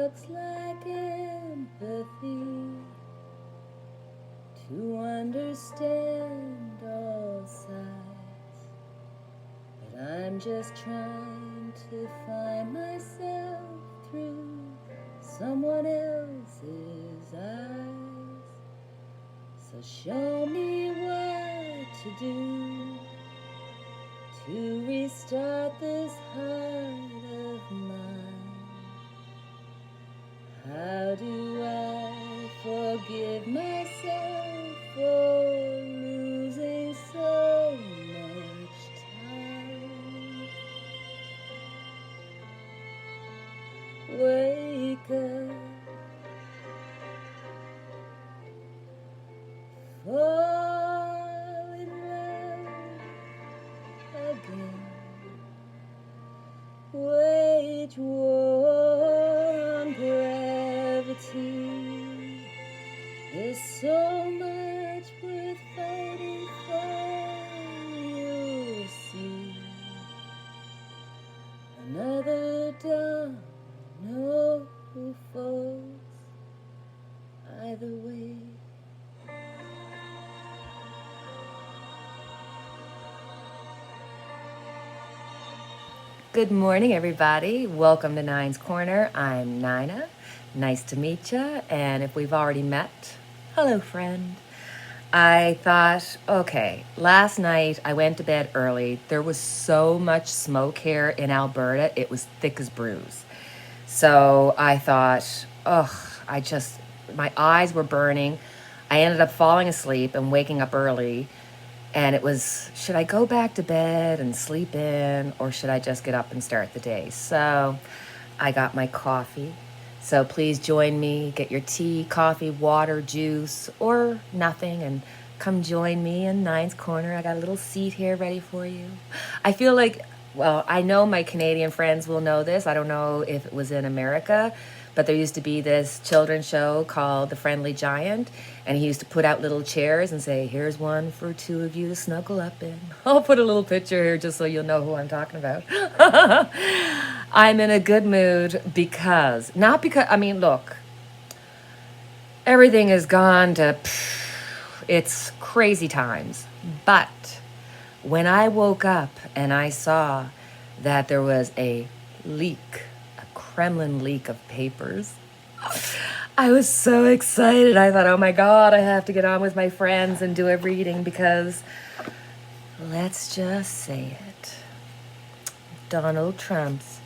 looks like empathy to understand all sides, but I'm just trying to find myself through someone else's eyes. So show me what to do to restart this heart of mine. How do I forgive myself for losing so much time? Wake up, fall in love again, wage war on gravity. There's so much worth fighting for, you'll see. Another domino falls, either way. Good morning, everybody. Welcome to Nine's Corner. I'm Nina. Nice to meet you. And if we've already met, hello, friend. I thought, okay, last night I went to bed early. There was so much smoke here in Alberta. It was thick as bruise. So I thought, my eyes were burning. I ended up falling asleep and waking up early. And it was, should I go back to bed and sleep in, or should I just get up and start the day? So I got my coffee. So please join me, get your tea, coffee, water, juice, or nothing, and come join me in Nine's Corner. I got a little seat here ready for you. I feel like, well, I know my Canadian friends will know this. I don't know if it was in America, but there used to be this children's show called The Friendly Giant, and he used to put out little chairs and say, here's one for two of you to snuggle up in. I'll put a little picture here just so you'll know who I'm talking about. I'm in a good mood because, look, everything has gone to, it's crazy times. But when I woke up and I saw that there was a leak, Kremlin leak of papers, I was so excited. I thought, oh my God, I have to get on with my friends and do a reading because, let's just say it, Donald Trump's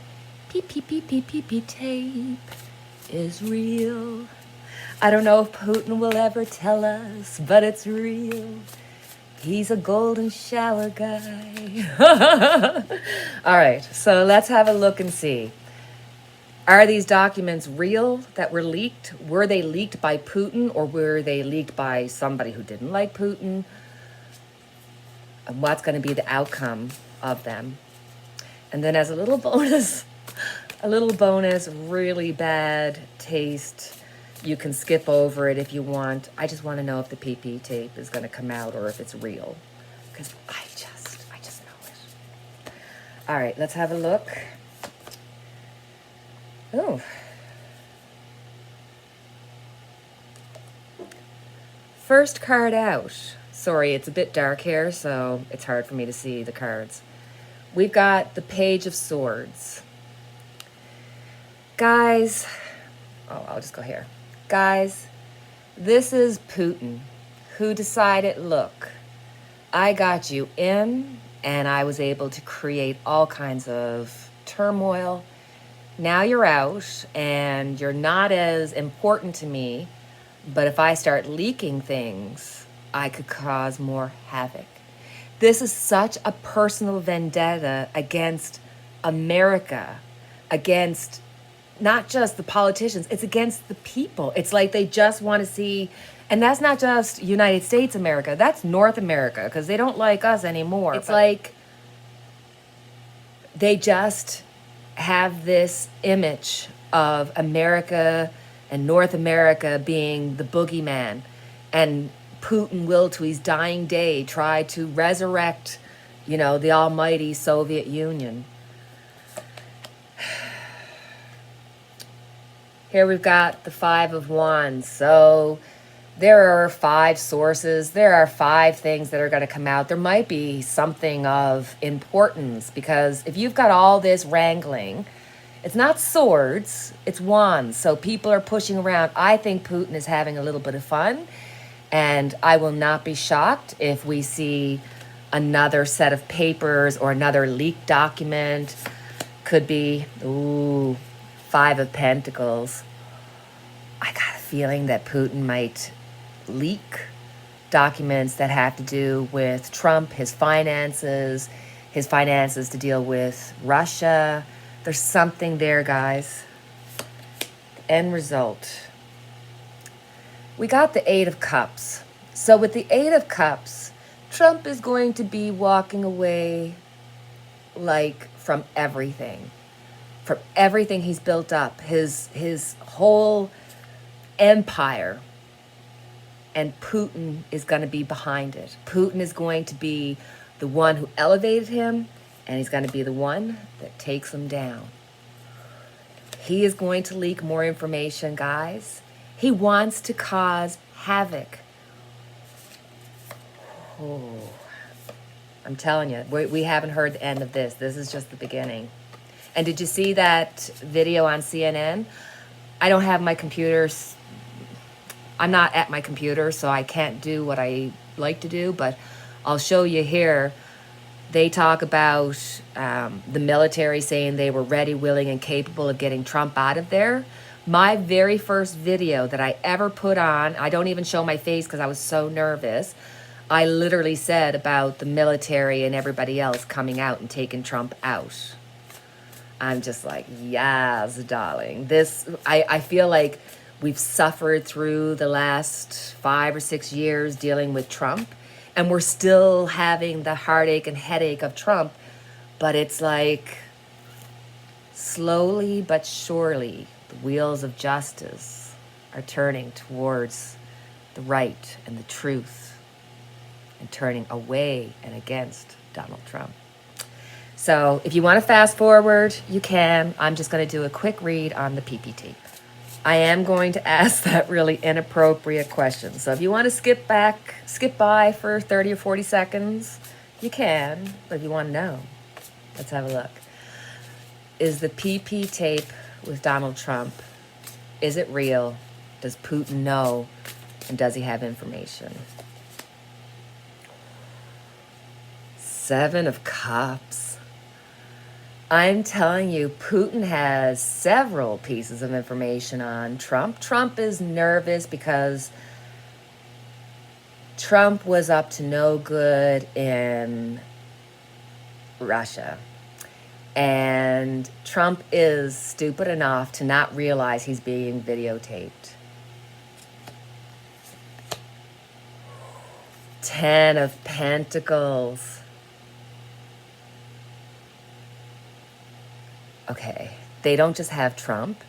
PPP tape is real. I don't know if Putin will ever tell us, but it's real. He's a golden shower guy. All right, so let's have a look and see. Are these documents real that were leaked? Were they leaked by Putin, or were they leaked by somebody who didn't like Putin? And what's going to be the outcome of them? And then as a little bonus, really bad taste. You can skip over it if you want. I just want to know if the PP tape is going to come out or if it's real, because I just know it. All right, let's have a look. Oh. First card out. Sorry, it's a bit dark here, so it's hard for me to see the cards. We've got the Page of Swords. Guys, I'll just go here. Guys, this is Putin, who decided, look, I got you in, and I was able to create all kinds of turmoil. Now you're out, and you're not as important to me, but if I start leaking things, I could cause more havoc. This is such a personal vendetta against America, against not just the politicians, it's against the people. It's like they just want to see, and that's not just United States America, that's North America, because they don't like us anymore. It's like they just have this image of America and North America being the boogeyman, and Putin will, to his dying day, try to resurrect, the almighty Soviet Union. Here we've got the Five of Wands. So there are 5 sources. There are 5 things that are going to come out. There might be something of importance, because if you've got all this wrangling, it's not swords, it's wands. So people are pushing around. I think Putin is having a little bit of fun, and I will not be shocked if we see another set of papers or another leaked document. Could be, ooh, 5 of Pentacles. I got a feeling that Putin might leak documents that have to do with Trump, his finances to deal with Russia. There's something there, guys. End result. We got the 8 of Cups. So with the 8 of Cups, Trump is going to be walking away like from everything he's built up, his whole empire. And Putin is going to be behind it. Putin is going to be the one who elevated him, and he's going to be the one that takes him down. He is going to leak more information, guys. He wants to cause havoc. Oh, I'm telling you, we haven't heard the end of this. This is just the beginning. And did you see that video on CNN? I don't have my computers. I'm not at my computer, so I can't do what I like to do, but I'll show you here. They talk about the military saying they were ready, willing, and capable of getting Trump out of there. My very first video that I ever put on, I don't even show my face because I was so nervous. I literally said about the military and everybody else coming out and taking Trump out. I'm just like, yes, darling. I feel like we've suffered through the last 5 or 6 years dealing with Trump, and we're still having the heartache and headache of Trump, but it's like slowly but surely the wheels of justice are turning towards the right and the truth, and turning away and against Donald Trump. So if you want to fast forward, you can. I'm just going to do a quick read on the PPT. I am going to ask that really inappropriate question. So if you want to skip by for 30 or 40 seconds, you can. But if you want to know, let's have a look. Is the PP tape with Donald Trump, is it real? Does Putin know? And does he have information? 7 of Cups. I'm telling you, Putin has several pieces of information on Trump. Trump is nervous because Trump was up to no good in Russia. And Trump is stupid enough to not realize he's being videotaped. 10 of Pentacles. Okay, they don't just have Trump.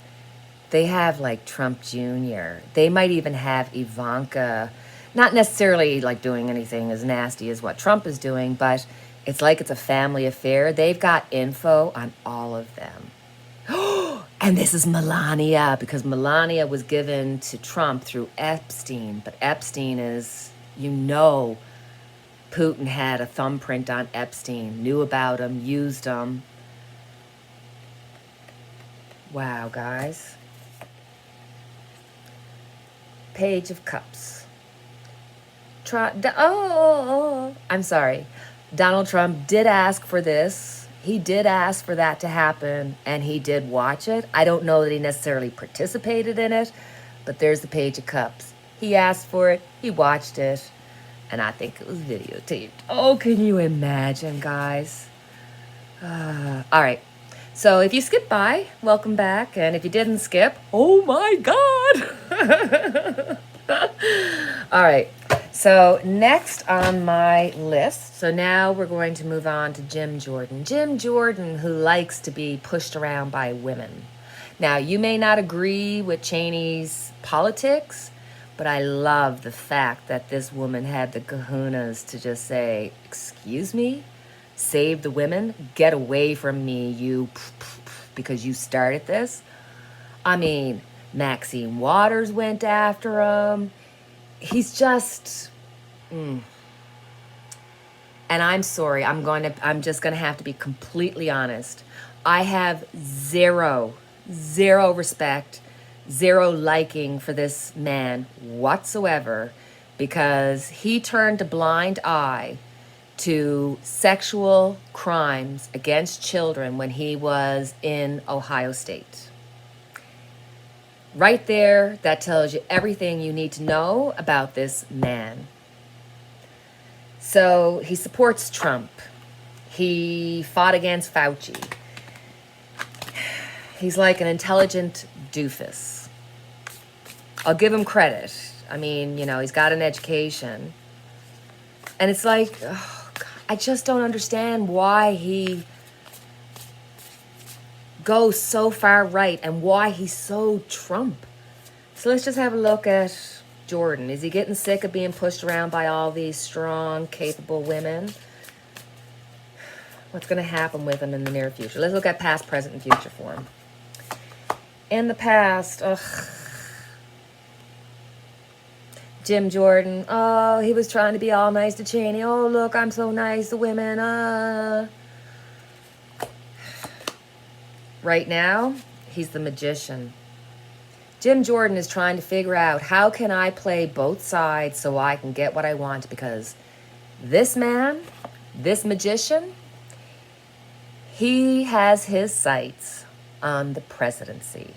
They have like Trump Jr. They might even have Ivanka, not necessarily like doing anything as nasty as what Trump is doing, but it's like it's a family affair. They've got info on all of them. And this is Melania, because Melania was given to Trump through Epstein. But Epstein is, Putin had a thumbprint on Epstein, knew about him, used him. Wow, guys. Page of Cups. I'm sorry. Donald Trump did ask for this. He did ask for that to happen, and he did watch it. I don't know that he necessarily participated in it, but there's the Page of Cups. He asked for it. He watched it, and I think it was videotaped. Oh, can you imagine, guys? All right. So if you skip by, welcome back. And if you didn't skip, oh my God. All right. So next on my list, so now we're going to move on to Jim Jordan. Jim Jordan, who likes to be pushed around by women. Now, you may not agree with Cheney's politics, but I love the fact that this woman had the kahunas to just say, excuse me? Save the women, get away from me, you, because you started this. I mean, Maxine Waters went after him. He's just, and I'm sorry, I'm just gonna have to be completely honest. I have zero respect, zero liking for this man whatsoever, because he turned a blind eye to sexual crimes against children when he was in Ohio State. Right there, that tells you everything you need to know about this man. So he supports Trump. He fought against Fauci. He's like an intelligent doofus. I'll give him credit. I mean, he's got an education. And it's like, oh God, I just don't understand why he goes so far right and why he's so Trump. So let's just have a look at Jordan. Is he getting sick of being pushed around by all these strong, capable women? What's going to happen with him in the near future? Let's look at past, present, and future for him. In the past, Jim Jordan, he was trying to be all nice to Cheney. Oh, look, I'm so nice to women. Right now, he's the magician. Jim Jordan is trying to figure out, how can I play both sides so I can get what I want? Because this man, this magician, he has his sights on the presidency.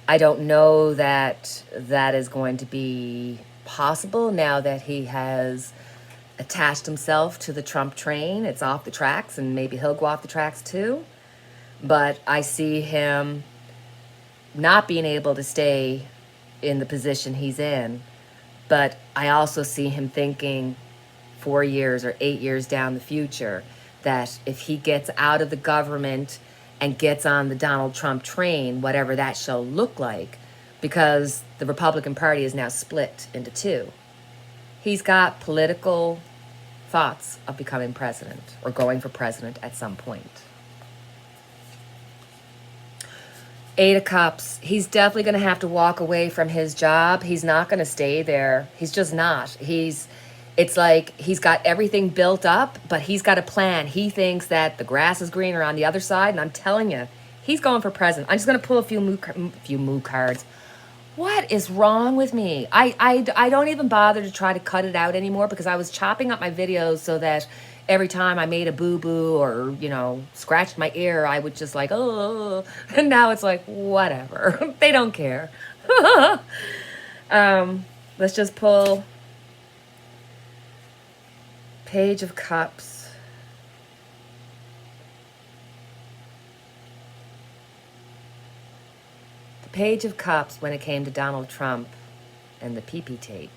I don't know that that is going to be possible now that he has attached himself to the Trump train. It's off the tracks, and maybe he'll go off the tracks too. But I see him not being able to stay in the position he's in. But I also see him thinking 4 years or 8 years down the future that if he gets out of the government and gets on the Donald Trump train, whatever that shall look like, because the Republican Party is now split into two. He's got political thoughts of becoming president or going for president at some point. Eight of Cups, he's definitely going to have to walk away from his job. He's not going to stay there. He's just not. It's like he's got everything built up, but he's got a plan. He thinks that the grass is greener on the other side, and I'm telling you, he's going for president. I'm just going to pull a few moo cards. What is wrong with me? I don't even bother to try to cut it out anymore, because I was chopping up my videos so that every time I made a boo-boo or, scratched my ear, I would just like, oh, and now it's like, whatever. They don't care. Let's just pull Page of Cups. The Page of Cups, when it came to Donald Trump and the pee-pee tape.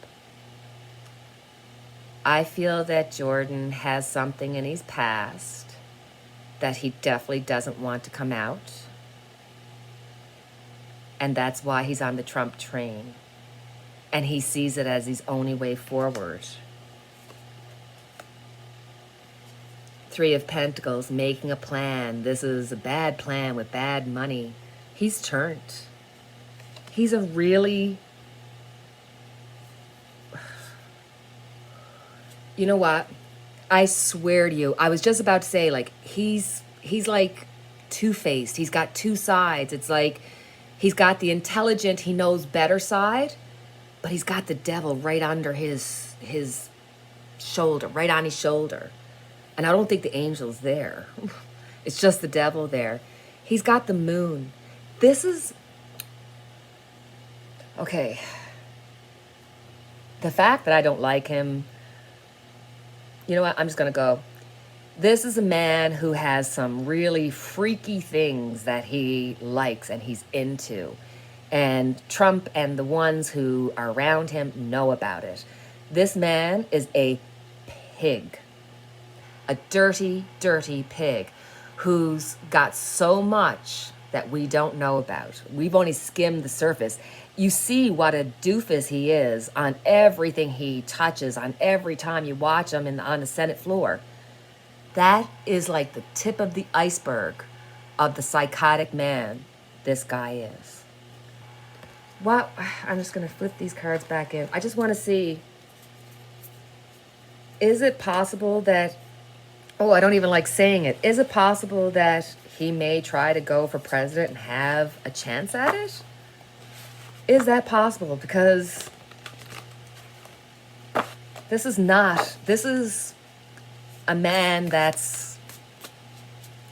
I feel that Jordan has something in his past that he definitely doesn't want to come out. And that's why he's on the Trump train. And he sees it as his only way forward. Three of Pentacles, making a plan. This is a bad plan with bad money. He's turned. He's a really... You know what? I swear to you, I was just about to say, like, he's like two-faced. He's got two sides. It's like he's got the intelligent, he knows better side, but he's got the devil right under his shoulder, right on his shoulder. And I don't think the angel's there. It's just the devil there. He's got the moon. This is... Okay. The fact that I don't like him... You know what? I'm just going to go. This is a man who has some really freaky things that he likes and he's into. And Trump and the ones who are around him know about it. This man is a pig. A dirty, dirty pig who's got so much that we don't know about. We've only skimmed the surface. You see what a doofus he is on everything he touches, on every time you watch him on the Senate floor. That is like the tip of the iceberg of the psychotic man this guy is. what, I'm just going to flip these cards back in. I just want to see, is it possible that, oh, I don't even like saying it. Is it possible that he may try to go for president and have a chance at it? Is that possible? Because this is a man that's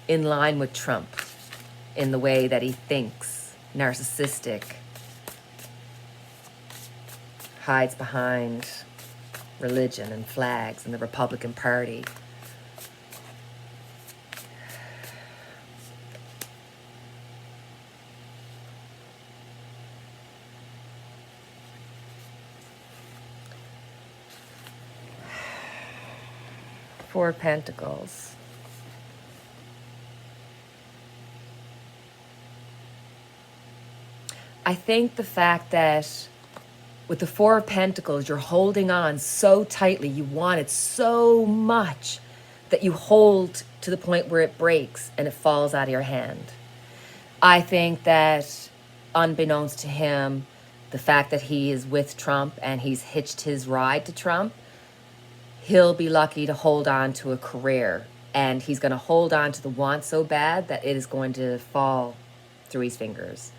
in line with Trump in the way that he thinks, narcissistic, hides behind religion and flags and the Republican Party. Four of Pentacles. I think the fact that with the Four of Pentacles, you're holding on so tightly, you want it so much that you hold to the point where it breaks and it falls out of your hand. I think that unbeknownst to him, the fact that he is with Trump and he's hitched his ride to Trump, he'll be lucky to hold on to a career, and he's going to hold on to the want so bad that it is going to fall through his fingers.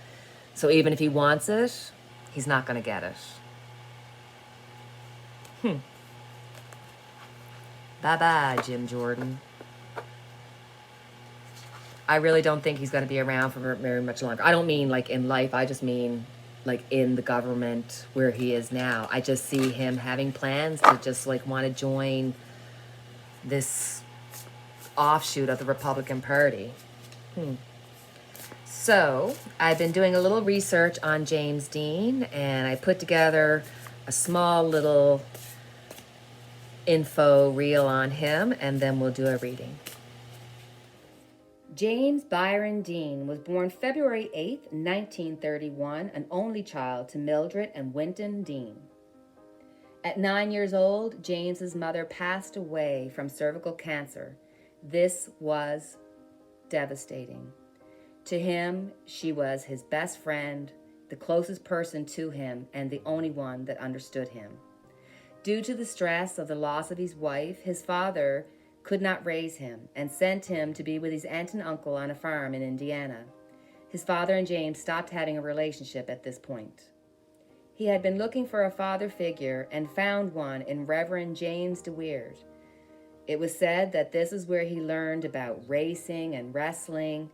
So even if he wants it, he's not going to get it. Bye-bye, Jim Jordan. I really don't think he's going to be around for very much longer. I don't mean like in life. I just mean like in the government where he is now. I just see him having plans to just like want to join this offshoot of the Republican Party. So I've been doing a little research on James Dean, and I put together a small little info reel on him, and then we'll do a reading. James Byron Dean was born February 8, 1931, an only child to Mildred and Winton Dean. At 9 years old, James's mother passed away from cervical cancer. This was devastating. To him, she was his best friend, the closest person to him, and the only one that understood him. Due to the stress of the loss of his wife, his father could not raise him and sent him to be with his aunt and uncle on a farm in Indiana. His father and James stopped having a relationship at this point. He had been looking for a father figure and found one in Reverend James DeWeerd. It was said that this is where he learned about racing and wrestling,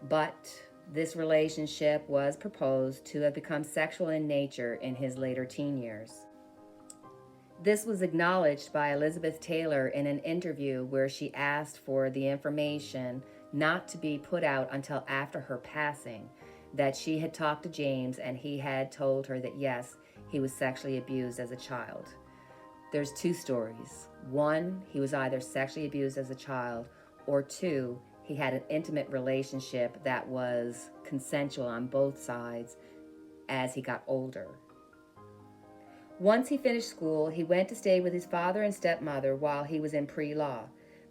but this relationship was proposed to have become sexual in nature in his later teen years. This was acknowledged by Elizabeth Taylor in an interview where she asked for the information not to be put out until after her passing, that she had talked to James and he had told her that yes, he was sexually abused as a child. There's two stories. One, he was either sexually abused as a child, or two, he had an intimate relationship that was consensual on both sides as he got older. Once he finished school, he went to stay with his father and stepmother while he was in pre-law.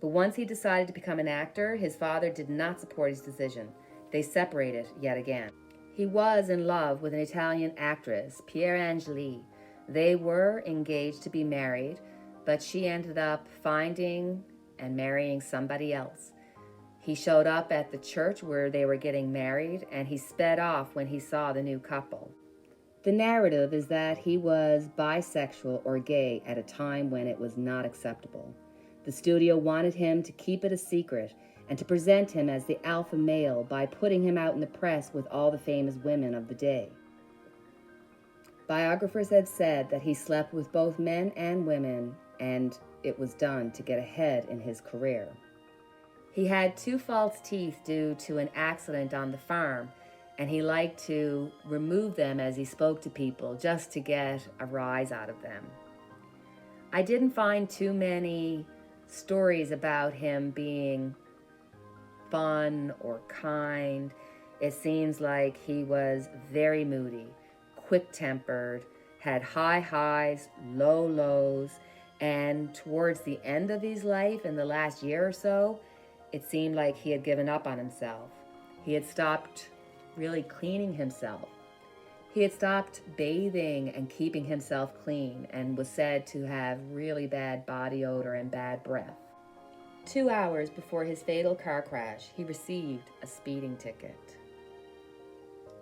But once he decided to become an actor, his father did not support his decision. They separated yet again. He was in love with an Italian actress, Piera Angeli. They were engaged to be married, but she ended up finding and marrying somebody else. He showed up at the church where they were getting married, and he sped off when he saw the new couple. The narrative is that he was bisexual or gay at a time when it was not acceptable. The studio wanted him to keep it a secret and to present him as the alpha male by putting him out in the press with all the famous women of the day. Biographers had said that he slept with both men and women, and it was done to get ahead in his career. He had 2 false teeth due to an accident on the farm, and he liked to remove them as he spoke to people just to get a rise out of them. I didn't find too many stories about him being fun or kind. It seems like he was very moody, quick-tempered, had high highs, low lows, and towards the end of his life, in the last year or so, it seemed like he had given up on himself. He had stopped really cleaning himself. He had stopped bathing and keeping himself clean and was said to have really bad body odor and bad breath. 2 hours before his fatal car crash, he received a speeding ticket.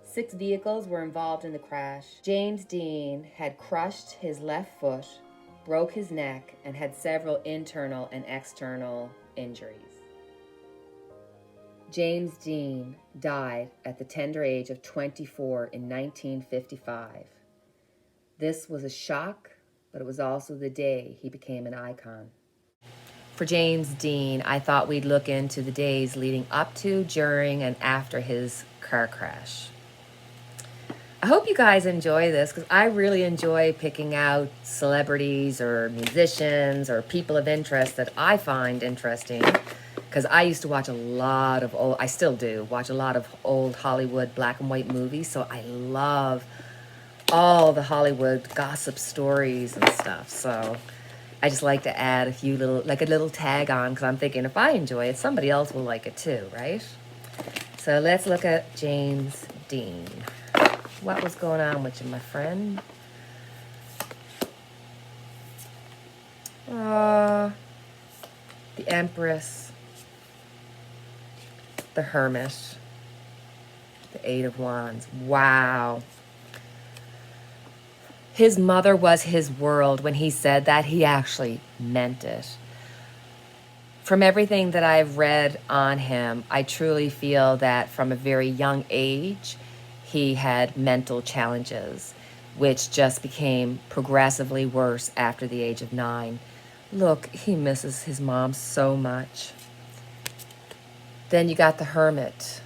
6 vehicles were involved in the crash. James Dean had crushed his left foot, broke his neck, and had several internal and external injuries. James Dean died at the tender age of 24 in 1955. This was a shock, but it was also the day he became an icon. For James Dean, I thought we'd look into the days leading up to, during, and after his car crash. I hope you guys enjoy this because I really enjoy picking out celebrities or musicians or people of interest that I find interesting, because I used to watch a lot of I still do, watch a lot of old Hollywood black and white movies, so I love all the Hollywood gossip stories and stuff. So I just like to add a few little, like a little tag on, because I'm thinking if I enjoy it, somebody else will like it too, right? So let's look at James Dean. What was going on with you, my friend? The Empress, the Hermit, the Eight of Wands. Wow. His mother was his world. When he said that, he actually meant it. From everything that I've read on him, I truly feel that from a very young age, he had mental challenges, which just became progressively worse after the age of 9. Look, he misses his mom so much. Then you got the Hermit.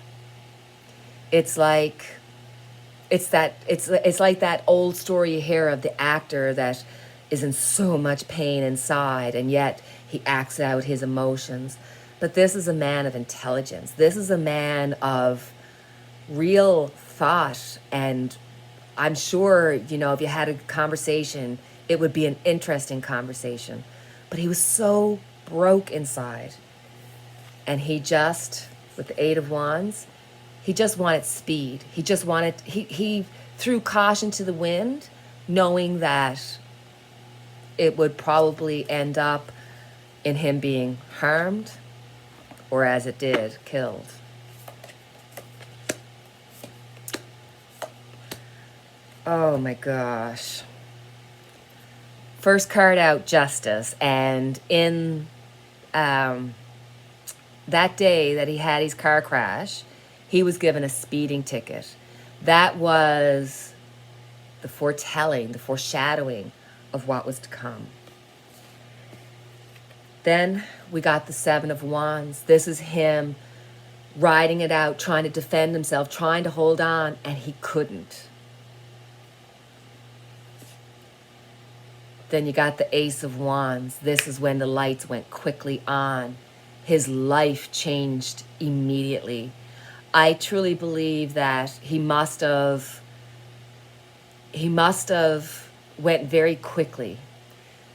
It's like that old story you hear of the actor that is in so much pain inside, and yet he acts out his emotions. But this is a man of intelligence. This is a man of real thought, and I'm sure, if you had a conversation, it would be an interesting conversation. But he was so broke inside, and he just, with the Eight of Wands, he just wanted speed. He threw caution to the wind, knowing that it would probably end up in him being harmed, or as it did, killed. Oh my gosh. First card out, Justice. And in that day that he had his car crash, he was given a speeding ticket. That was the foretelling, the foreshadowing of what was to come. Then we got the Seven of Wands. This is him riding it out, trying to defend himself, trying to hold on, and he couldn't. Then you got the Ace of Wands. This is when the lights went quickly on. His life changed immediately. I truly believe that he must have went very quickly,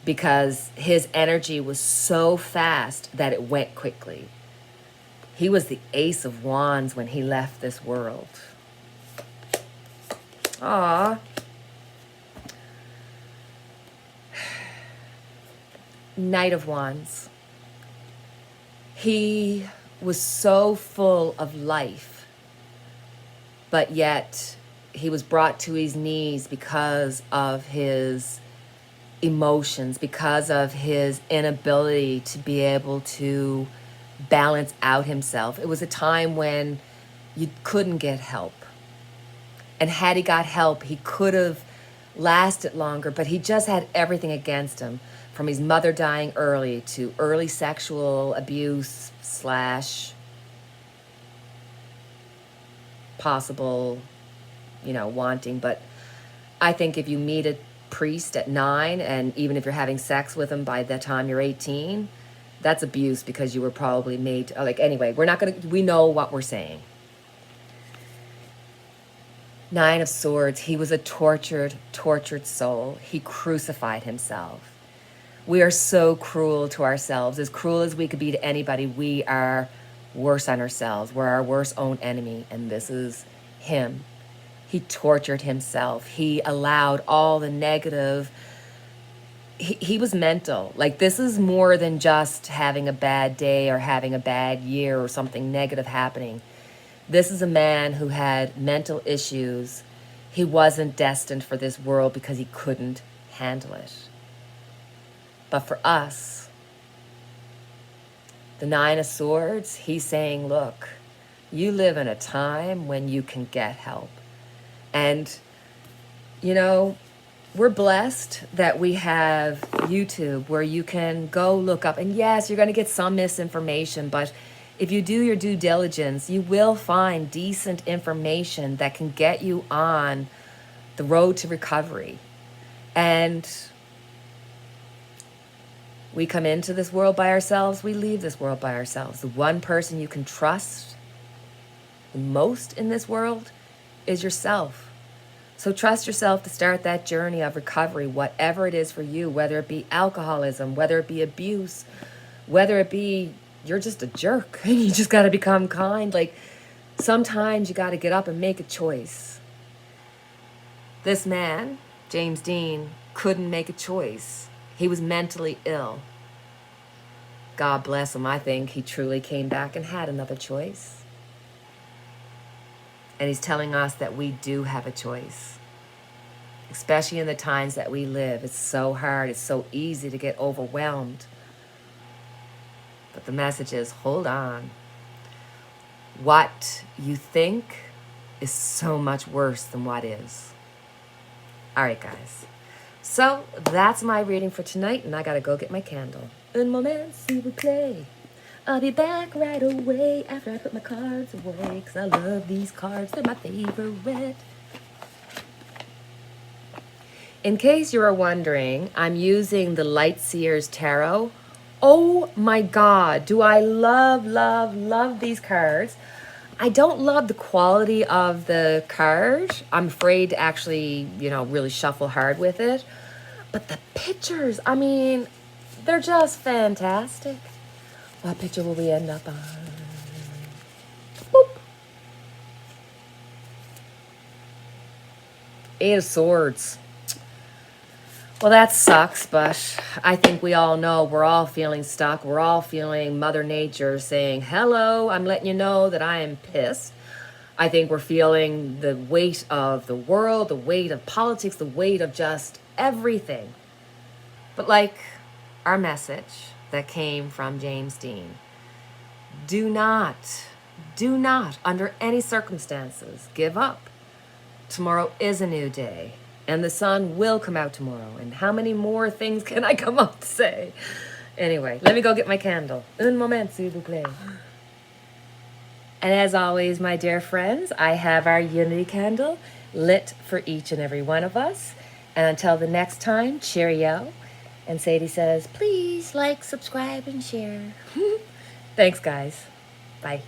because his energy was so fast that it went quickly. He was the Ace of Wands when he left this world. Aww. Knight of Wands. He was so full of life, but yet he was brought to his knees because of his emotions, because of his inability to be able to balance out himself. It was a time when you couldn't get help. And had he got help, he could have lasted longer, but he just had everything against him. From his mother dying early to early sexual abuse / possible, wanting. But I think if you meet a priest at 9, and even if you're having sex with him by the time you're 18, that's abuse, because you were probably made, anyway, we know what we're saying. Nine of Swords. He was a tortured soul. He crucified himself. We are so cruel to ourselves. As cruel as we could be to anybody, we are worse on ourselves. We're our worst own enemy, and this is him. He tortured himself. He allowed all the negative. He was mental. Like, this is more than just having a bad day or having a bad year or something negative happening. This is a man who had mental issues. He wasn't destined for this world because he couldn't handle it. But for us, the Nine of Swords, he's saying, look, you live in a time when you can get help. And, you know, we're blessed that we have YouTube where you can go look up. And yes, you're going to get some misinformation, but if you do your due diligence, you will find decent information that can get you on the road to recovery. And we come into this world by ourselves, we leave this world by ourselves. The one person you can trust the most in this world is yourself. So trust yourself to start that journey of recovery, whatever it is for you, whether it be alcoholism, whether it be abuse, whether it be you're just a jerk and you just got to become kind. Like, sometimes you got to get up and make a choice. This man, James Dean, couldn't make a choice. He was mentally ill. God bless him. I think he truly came back and had another choice. And he's telling us that we do have a choice, especially in the times that we live. It's so hard. It's so easy to get overwhelmed. But the message is, hold on. What you think is so much worse than what is. All right, guys. So that's my reading for tonight, and I got to go get my candle. Un moment, s'il vous plaît. I'll be back right away after I put my cards away, because I love these cards. They're my favorite. In case you are wondering, I'm using the Light Seers Tarot. Oh my God, do I love, love, love these cards. I don't love the quality of the card. I'm afraid to actually, really shuffle hard with it. But the pictures, I mean, they're just fantastic. What picture will we end up on? Boop. Eight of Swords. Well, that sucks, but I think we all know we're all feeling stuck. We're all feeling Mother Nature saying, hello, I'm letting you know that I am pissed. I think we're feeling the weight of the world, the weight of politics, the weight of just everything. But like our message that came from James Dean, do not, under any circumstances, give up. Tomorrow is a new day. And the sun will come out tomorrow. And how many more things can I come up to say? Anyway, let me go get my candle. Un moment, s'il vous plaît. And as always, my dear friends, I have our unity candle lit for each and every one of us. And until the next time, cheerio. And Sadie says, please like, subscribe, and share. Thanks, guys. Bye.